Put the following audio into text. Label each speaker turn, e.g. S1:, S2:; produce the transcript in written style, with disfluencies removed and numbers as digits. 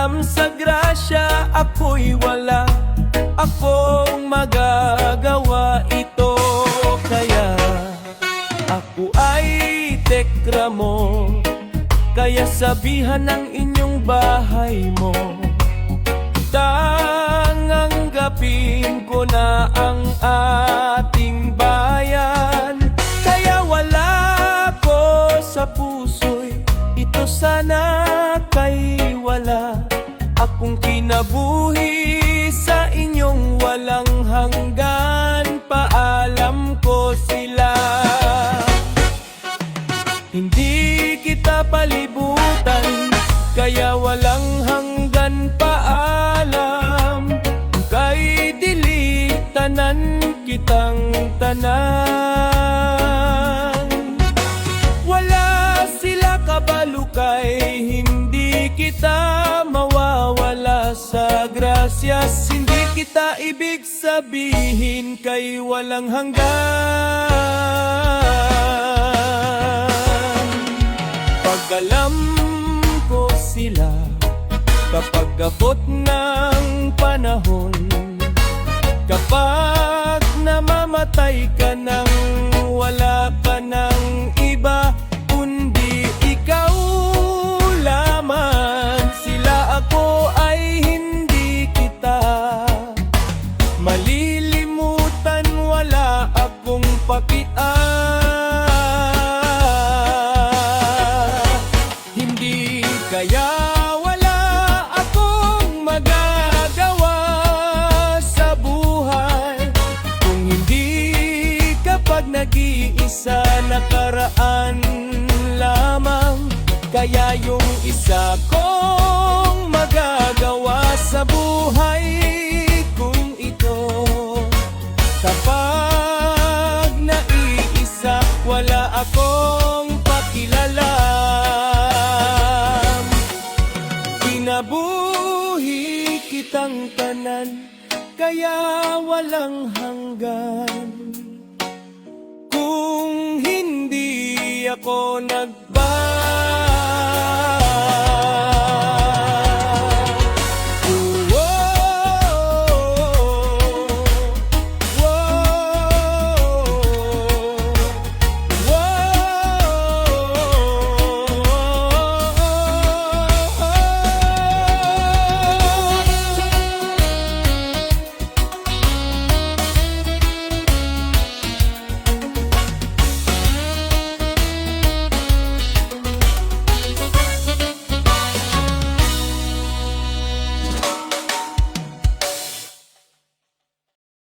S1: alam sa grasya, ako'y wala akong magagawa ito. Kaya ako ay tekra mo, kaya sabihan ng inyong bahay mo, tanggapin ko na ang ating bayan. Kaya wala ko sa puso'y ito, sana kay wala akong kinabuhi sa inyong walang hanggan. Paalam ko sila, hindi kita palibutan, kaya walang hanggan. Paalam kay dili tanan kitang tanan. Wala sila kabalo kay hindi kita mawawala sa grasyas. Hindi kita ibig sabihin kay walang hanggan. Pag-alam ko sila kapag abot ng panahon, kapag namamatay ka nang wala ka ng iba kundi ikaw lamang. Sila ako ay hindi kita malilimutan, wala akong pakiaan. Hindi kaya wala akong magagawa sa buhay kung hindi kapag nag-iisa, nakaraan lamang. Kaya yung isa kong magagawa sa buhay kung ito, kapag naiisa, wala akong pakilalam. Kinabuhi kitang tanan, kaya walang hanggan. Kung hindi ako